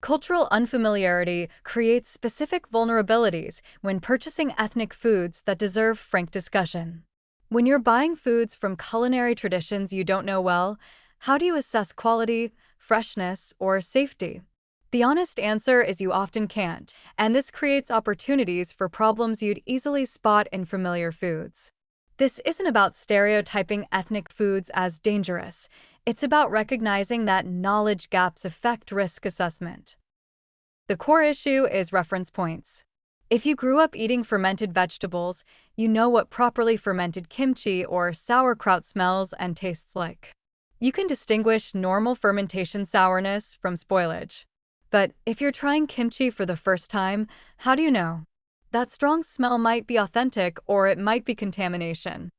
Cultural unfamiliarity creates specific vulnerabilities when purchasing ethnic foods that deserve frank discussion. When you're buying foods from culinary traditions you don't know well, how do you assess quality, freshness, or safety? The honest answer is you often can't, and this creates opportunities for problems you'd easily spot in familiar foods. This isn't about stereotyping ethnic foods as dangerous. It's about recognizing that knowledge gaps affect risk assessment. The core issue is reference points. If you grew up eating fermented vegetables, you know what properly fermented kimchi or sauerkraut smells and tastes like. You can distinguish normal fermentation sourness from spoilage. But if you're trying kimchi for the first time, how do you know? That strong smell might be authentic or it might be contamination.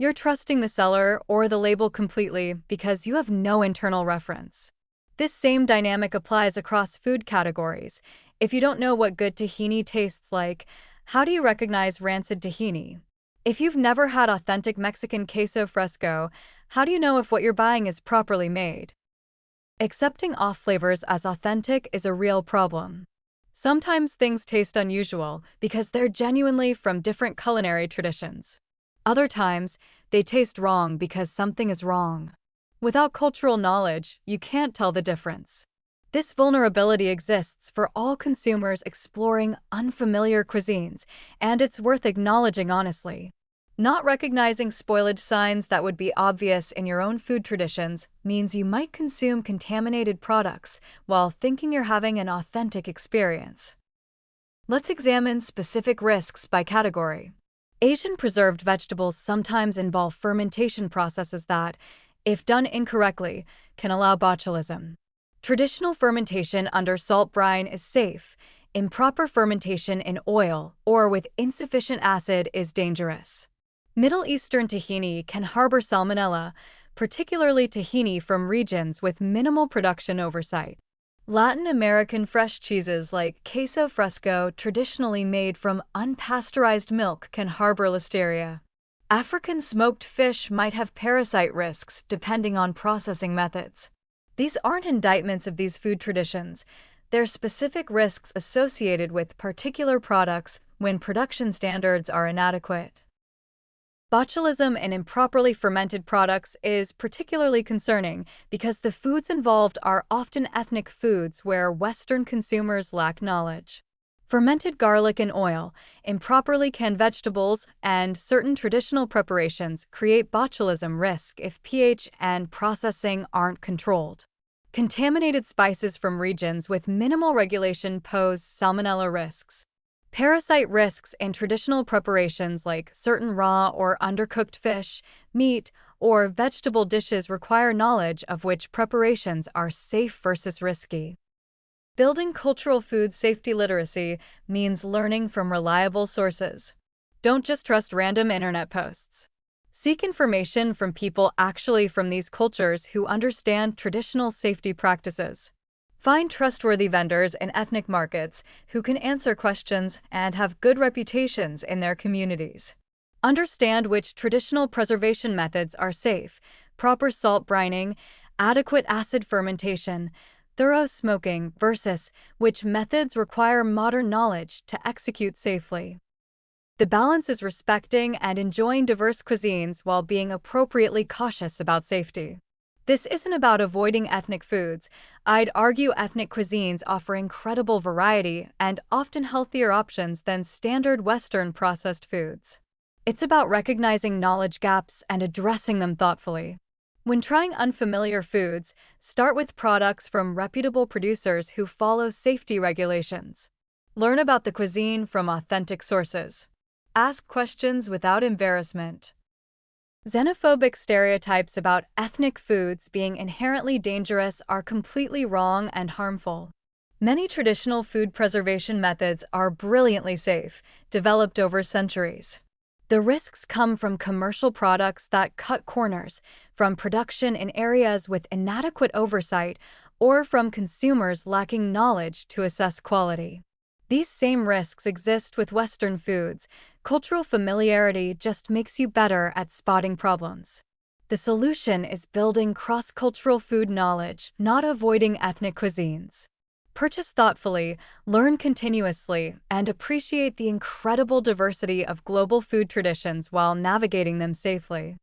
You're trusting the seller or the label completely because you have no internal reference. This same dynamic applies across food categories. If you don't know what good tahini tastes like, how do you recognize rancid tahini? If you've never had authentic Mexican queso fresco, how do you know if what you're buying is properly made? Accepting off flavors as authentic is a real problem. Sometimes things taste unusual because they're genuinely from different culinary traditions. Other times, they taste wrong because something is wrong. Without cultural knowledge, you can't tell the difference. This vulnerability exists for all consumers exploring unfamiliar cuisines, and it's worth acknowledging honestly. Not recognizing spoilage signs that would be obvious in your own food traditions means you might consume contaminated products while thinking you're having an authentic experience. Let's examine specific risks by category. Asian preserved vegetables sometimes involve fermentation processes that, if done incorrectly, can allow botulism. Traditional fermentation under salt brine is safe. Improper fermentation in oil or with insufficient acid is dangerous. Middle Eastern tahini can harbor salmonella, particularly tahini from regions with minimal production oversight. Latin American fresh cheeses like queso fresco, traditionally made from unpasteurized milk, can harbor listeria. African smoked fish might have parasite risks depending on processing methods. These aren't indictments of these food traditions. They're specific risks associated with particular products when production standards are inadequate. Botulism in improperly fermented products is particularly concerning because the foods involved are often ethnic foods where Western consumers lack knowledge. Fermented garlic in oil, improperly canned vegetables, and certain traditional preparations create botulism risk if pH and processing aren't controlled. Contaminated spices from regions with minimal regulation pose salmonella risks. Parasite risks in traditional preparations like certain raw or undercooked fish, meat, or vegetable dishes require knowledge of which preparations are safe versus risky. Building cultural food safety literacy means learning from reliable sources. Don't just trust random internet posts. Seek information from people actually from these cultures who understand traditional safety practices. Find trustworthy vendors in ethnic markets who can answer questions and have good reputations in their communities. Understand which traditional preservation methods are safe: proper salt brining, adequate acid fermentation, thorough smoking, versus which methods require modern knowledge to execute safely. The balance is respecting and enjoying diverse cuisines while being appropriately cautious about safety. This isn't about avoiding ethnic foods. I'd argue ethnic cuisines offer incredible variety and often healthier options than standard Western processed foods. It's about recognizing knowledge gaps and addressing them thoughtfully. When trying unfamiliar foods, start with products from reputable producers who follow safety regulations. Learn about the cuisine from authentic sources. Ask questions without embarrassment. Xenophobic stereotypes about ethnic foods being inherently dangerous are completely wrong and harmful. Many traditional food preservation methods are brilliantly safe, developed over centuries. The risks come from commercial products that cut corners, from production in areas with inadequate oversight, or from consumers lacking knowledge to assess quality. These same risks exist with Western foods. Cultural familiarity just makes you better at spotting problems. The solution is building cross-cultural food knowledge, not avoiding ethnic cuisines. Purchase thoughtfully, learn continuously, and appreciate the incredible diversity of global food traditions while navigating them safely.